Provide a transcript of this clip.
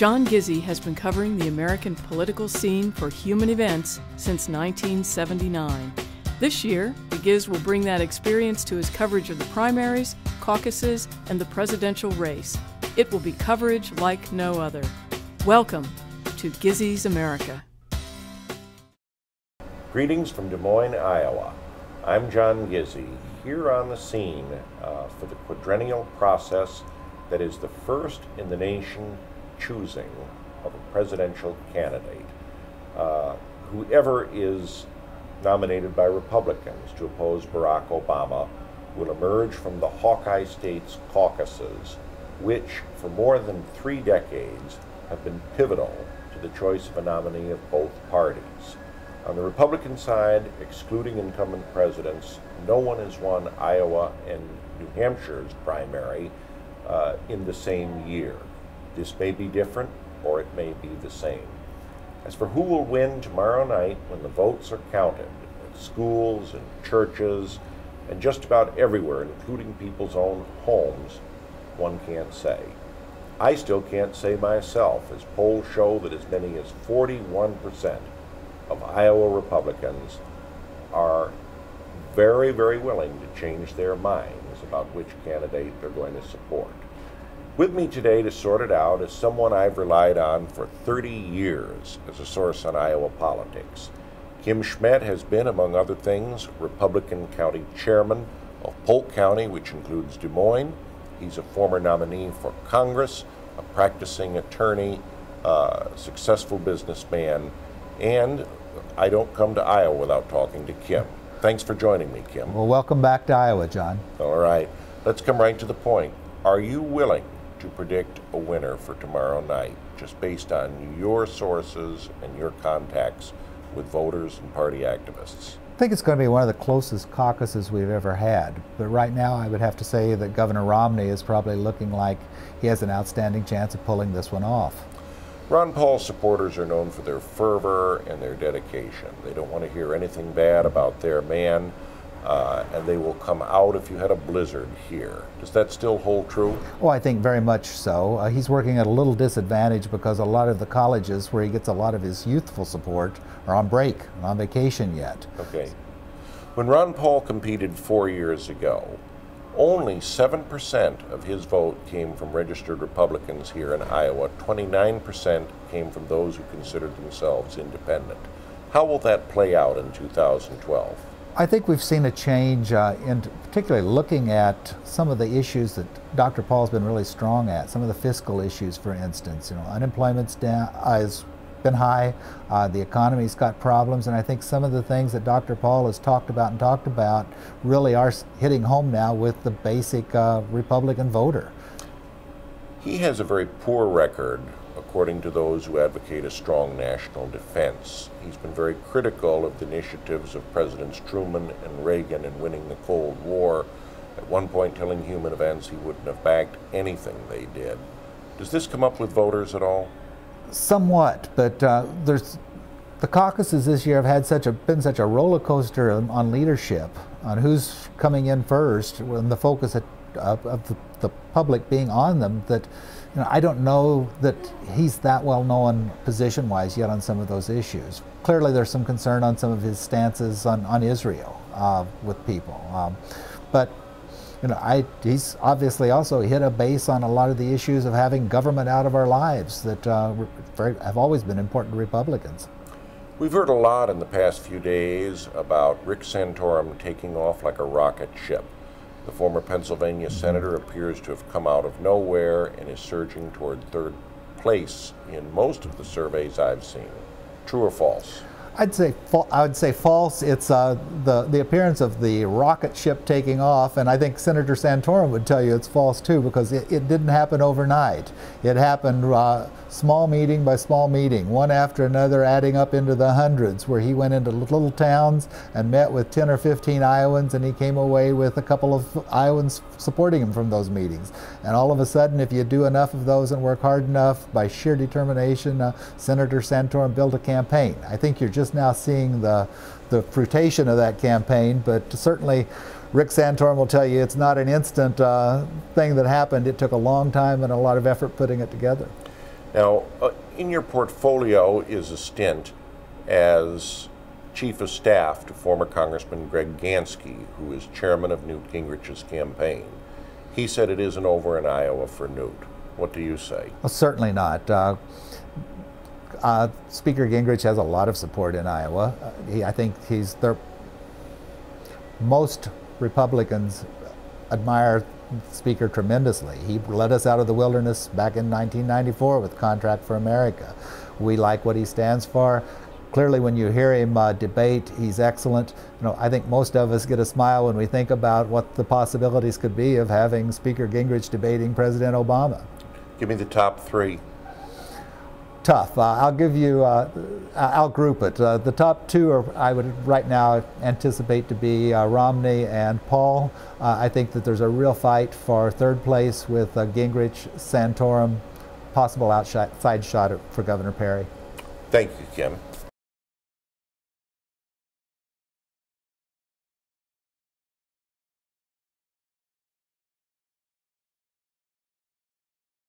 John Gizzi has been covering the American political scene for Human Events since 1979. This year, the Giz will bring that experience to his coverage of the primaries, caucuses, and the presidential race. It will be coverage like no other. Welcome to Gizzi's America. Greetings from Des Moines, Iowa. I'm John Gizzi, here on the scene for the quadrennial process that is the first in the nation choosing of a presidential candidate. Whoever is nominated by Republicans to oppose Barack Obama will emerge from the Hawkeye States caucuses, which for more than 3 decades have been pivotal to the choice of a nominee of both parties. On the Republican side, excluding incumbent presidents, no one has won Iowa and New Hampshire's primary in the same year. This may be different, or it may be the same. As for who will win tomorrow night when the votes are counted, at schools and churches and just about everywhere, including people's own homes, one can't say. I still can't say myself, as polls show that as many as 41% of Iowa Republicans are very, very willing to change their minds about which candidate they're going to support. With me today to sort it out is someone I've relied on for 30 years as a source on Iowa politics. Kim Schmett has been, among other things, Republican County Chairman of Polk County, which includes Des Moines. He's a former nominee for Congress, a practicing attorney, successful businessman, and I don't come to Iowa without talking to Kim. Thanks for joining me, Kim. Well, welcome back to Iowa, John. All right. Let's come right to the point. Are you willing to predict a winner for tomorrow night, just based on your sources and your contacts with voters and party activists? I think it's going to be one of the closest caucuses we've ever had. But right now, I would have to say that Governor Romney is probably looking like he has an outstanding chance of pulling this one off. Ron Paul supporters are known for their fervor and their dedication. They don't want to hear anything bad about their man, and they will come out if you had a blizzard here. Does that still hold true? Oh, I think very much so. He's working at a little disadvantage because a lot of the colleges where he gets a lot of his youthful support are on break, on vacation yet. Okay. When Ron Paul competed 4 years ago, only 7% of his vote came from registered Republicans here in Iowa. 29% came from those who considered themselves independent. How will that play out in 2012? I think we've seen a change in particularly looking at some of the issues that Dr. Paul's been really strong at, some of the fiscal issues, for instance. Unemployment's down, has been high, the economy's got problems, and I think some of the things that Dr. Paul has talked about really are hitting home now with the basic Republican voter. He has a very poor record, according to those who advocate a strong national defense. He's been very critical of the initiatives of Presidents Truman and Reagan in winning the Cold War, at one point telling Human Events he wouldn't have backed anything they did. Does this come up with voters at all? Somewhat, but the caucuses this year have had been such a roller coaster on leadership, on who's coming in first, and the focus of the public being on them, that I don't know that he's that well known position-wise yet on some of those issues. Clearly, there's some concern on some of his stances on Israel with people, but he's obviously also hit a base on a lot of the issues of having government out of our lives that have always been important to Republicans. We've heard a lot in the past few days about Rick Santorum taking off like a rocket ship. The former Pennsylvania senator appears to have come out of nowhere and is surging toward 3rd place in most of the surveys I've seen. True or false? I would say false. It's the appearance of the rocket ship taking off, and I think Senator Santorum would tell you it's false too, because it didn't happen overnight. It happened small meeting by small meeting, one after another, adding up into the hundreds, where he went into little towns and met with 10 or 15 Iowans, and he came away with a couple of Iowans supporting him from those meetings. And all of a sudden, if you do enough of those and work hard enough, by sheer determination, Senator Santorum built a campaign. I think you're just now seeing the fruition of that campaign, but certainly Rick Santorum will tell you it's not an instant thing that happened. It took a long time and a lot of effort putting it together. Now, in your portfolio is a stint as Chief of Staff to former Congressman Greg Gansky, who is chairman of Newt Gingrich's campaign. He said it isn't over in Iowa for Newt. What do you say? Well, certainly not. Speaker Gingrich has a lot of support in Iowa. I think he's there. Most Republicans admire the Speaker tremendously. He led us out of the wilderness back in 1994 with Contract for America. We like what he stands for. Clearly, when you hear him debate, he's excellent. You know, I think most of us get a smile when we think about what the possibilities could be of having Speaker Gingrich debating President Obama. Give me the top three. Tough. I'll give you, I'll group it. The top two are, I would right now anticipate to be Romney and Paul. I think that there's a real fight for third place with Gingrich, Santorum, possible outside shot for Governor Perry. Thank you, Kim.